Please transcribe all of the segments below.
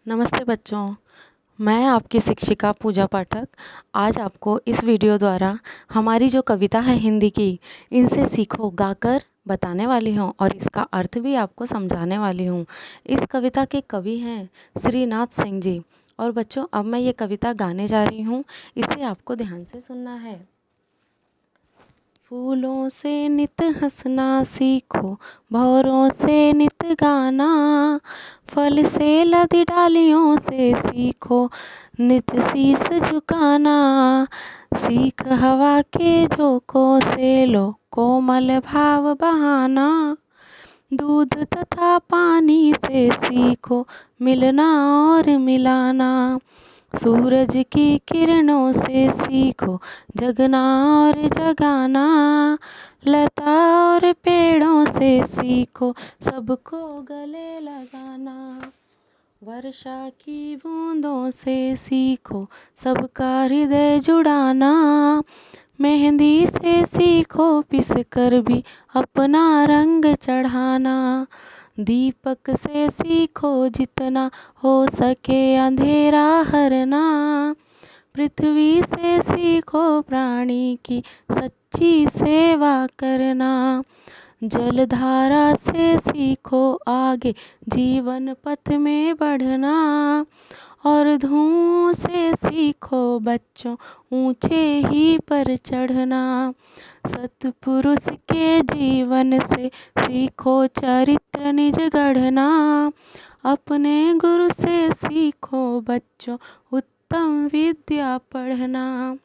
नमस्ते बच्चों, मैं आपकी शिक्षिका पूजा पाठक आज आपको इस वीडियो द्वारा हमारी जो कविता है हिंदी की, इनसे सीखो गाकर बताने वाली हूँ और इसका अर्थ भी आपको समझाने वाली हूँ। इस कविता के कवि हैं श्रीनाथ सिंह जी। और बच्चों, अब मैं ये कविता गाने जा रही हूँ, इसे आपको ध्यान से सुनना है। फूलों से नित हंसना सीखो, भौरों से नित गाना, फल से लदी डालियों से सीखो नित शीस झुकाना। सीख हवा के झोंकों से लो कोमल भाव बहाना, दूध तथा पानी से सीखो मिलना और मिलाना। सूरज की किरणों से सीखो जगना और जगाना, लता और पेड़ों से सीखो सबको गले लगाना। वर्षा की बूंदों से सीखो सबका हृदय जुड़ाना, मेहंदी से सीखो पिस कर भी अपना रंग चढ़ाना। दीपक से सीखो जितना हो सके अंधेरा हरना, पृथ्वी से सीखो प्राणी की सच्ची सेवा करना। जलधारा से सीखो आगे जीवन पथ में बढ़ना, और धुओं से सीखो बच्चों ऊंचे ही पर चढ़ना। सतपुरुष के जीवन से सीखो चरित्र निज गढ़ना, अपने गुरु से सीखो बच्चों उत्तम विद्या पढ़ना।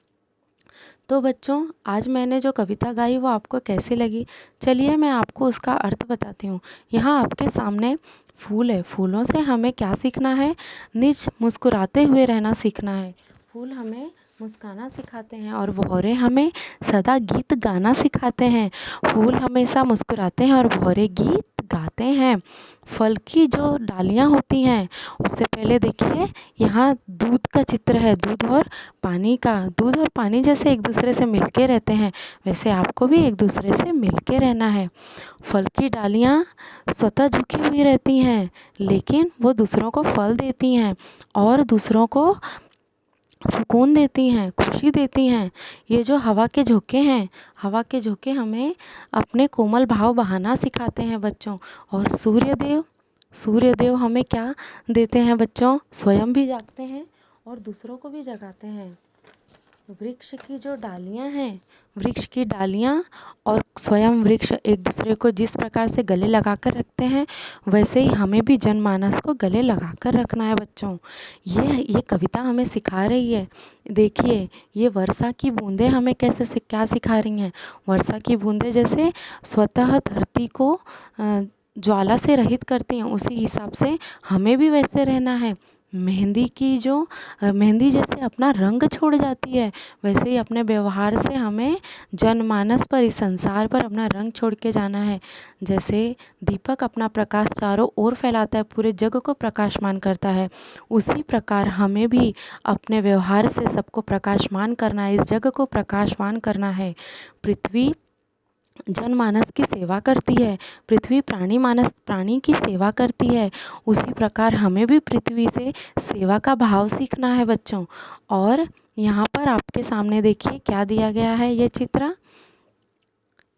तो बच्चों, आज मैंने जो कविता गाई वो आपको कैसी लगी? चलिए मैं आपको उसका अर्थ बताती हूँ। यहाँ आपके सामने फूल है। फूलों से हमें क्या सीखना है? निज मुस्कुराते हुए रहना सीखना है। फूल हमें मुस्काना सिखाते हैं और भौरे हमें सदा गीत गाना सिखाते हैं। फूल हमेशा मुस्कुराते हैं और भौरे गीत गाते हैं। फल की जो डालियाँ होती हैं, उससे पहले देखिए यहाँ दूध का चित्र है। दूध और पानी का। दूध और पानी जैसे एक दूसरे से मिलके रहते हैं, वैसे आपको भी एक दूसरे से मिलके रहना है। फल की डालियाँ स्वतः झुकी हुई रहती हैं, लेकिन वो दूसरों को फल देती हैं और दूसरों को सुकून देती हैं, खुशी देती हैं। ये जो हवा के झोंके हैं, हवा के झोंके हमें अपने कोमल भाव बहाना सिखाते हैं बच्चों। और सूर्यदेव हमें क्या देते हैं बच्चों? स्वयं भी जागते हैं और दूसरों को भी जगाते हैं। वृक्ष की जो डालियां हैं, वृक्ष की डालियां और स्वयं वृक्ष एक दूसरे को जिस प्रकार से गले लगाकर रखते हैं, वैसे ही हमें भी जनमानस को गले लगाकर रखना है बच्चों। ये कविता हमें सिखा रही है। देखिए, ये वर्षा की बूंदें हमें क्या सिखा रही हैं? वर्षा की बूंदें जैसे स्वतः धरती को ज्वाला से रहित करती हैं, उसी हिसाब से हमें भी वैसे रहना है। मेहंदी जैसे अपना रंग छोड़ जाती है, वैसे ही अपने व्यवहार से हमें जनमानस पर, इस संसार पर अपना रंग छोड़ के जाना है। जैसे दीपक अपना प्रकाश चारों ओर फैलाता है, पूरे जग को प्रकाशमान करता है, उसी प्रकार हमें भी अपने व्यवहार से सबको प्रकाशमान करना है, इस जग को प्रकाशमान करना है। पृथ्वी जनमानस की सेवा करती है, पृथ्वी प्राणी की सेवा करती है, उसी प्रकार हमें भी पृथ्वी से सेवा का भाव सीखना है बच्चों। और यहाँ पर आपके सामने देखिए क्या दिया गया है, ये चित्र।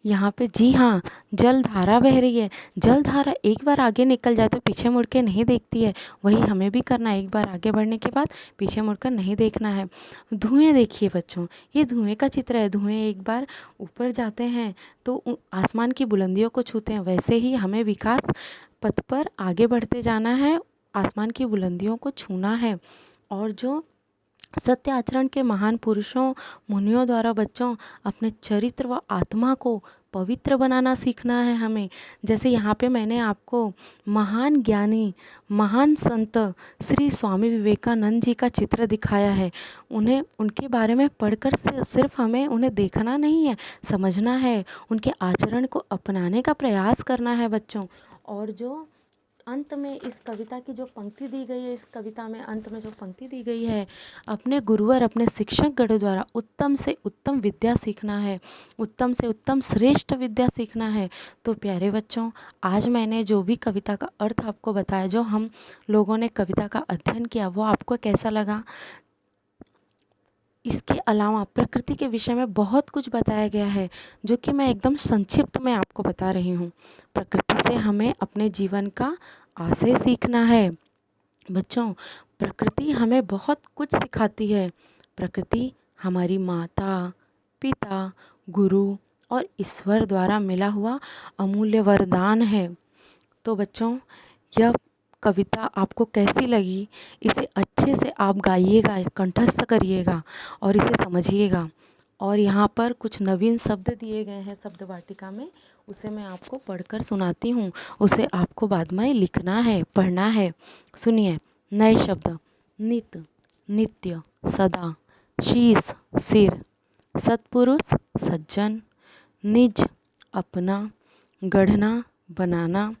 यहाँ पे जी हाँ, जलधारा बह रही है। जलधारा एक बार आगे निकल जाए तो पीछे मुड़ के नहीं देखती है, वही हमें भी करना है। एक बार आगे बढ़ने के बाद पीछे मुड़कर नहीं देखना है। धुएं देखिए बच्चों, ये धुएं का चित्र है। धुएं एक बार ऊपर जाते हैं तो आसमान की बुलंदियों को छूते हैं, वैसे ही हमें विकास पथ पर आगे बढ़ते जाना है, आसमान की बुलंदियों को छूना है। और जो सत्य आचरण के महान पुरुषों मुनियों द्वारा बच्चों अपने चरित्र व आत्मा को पवित्र बनाना सीखना है हमें। जैसे यहाँ पे मैंने आपको महान ज्ञानी, महान संत श्री स्वामी विवेकानंद जी का चित्र दिखाया है। उन्हें, उनके बारे में पढ़कर सिर्फ हमें उन्हें देखना नहीं है, समझना है, उनके आचरण को अपनाने का प्रयास करना है बच्चों। और जो अंत में इस कविता की जो पंक्ति दी गई है, इस कविता में अंत में जो पंक्ति दी गई है, अपने गुरुवर अपने शिक्षकगणों द्वारा उत्तम से उत्तम विद्या सीखना है, उत्तम से उत्तम श्रेष्ठ विद्या सीखना है। तो प्यारे बच्चों, आज मैंने जो भी कविता का अर्थ आपको बताया, जो हम लोगों ने कविता का अध्ययन किया, वो आपको कैसा लगा? इसके अलावा प्रकृति के विषय में बहुत कुछ बताया गया है, जो कि मैं एकदम संक्षिप्त में आपको बता रही हूँ। प्रकृति से हमें अपने जीवन का आशय सीखना है। बच्चों, प्रकृति हमें बहुत कुछ सिखाती है। प्रकृति हमारी माता, पिता, गुरु और ईश्वर द्वारा मिला हुआ अमूल्य वरदान है। तो बच्चों, यह कविता आपको कैसी लगी? इसे अच्छे से आप गाइएगा, कंठस्थ करिएगा और इसे समझिएगा। और यहाँ पर कुछ नवीन शब्द दिए गए हैं शब्द वाटिका में, उसे मैं आपको पढ़कर सुनाती हूँ। उसे आपको बाद में लिखना है, पढ़ना है। सुनिए नए शब्द: नित, नित्य, सदा, शीश, सिर, सत्पुरुष, सज्जन, निज, अपना, गढ़ना, बनाना,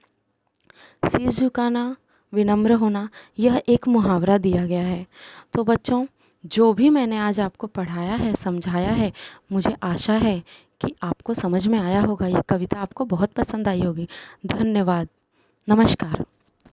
शीश झुकाना, विनम्र होना। यह एक मुहावरा दिया गया है। तो बच्चों, जो भी मैंने आज आपको पढ़ाया है, समझाया है, मुझे आशा है कि आपको समझ में आया होगा। ये कविता आपको बहुत पसंद आई होगी। धन्यवाद। नमस्कार।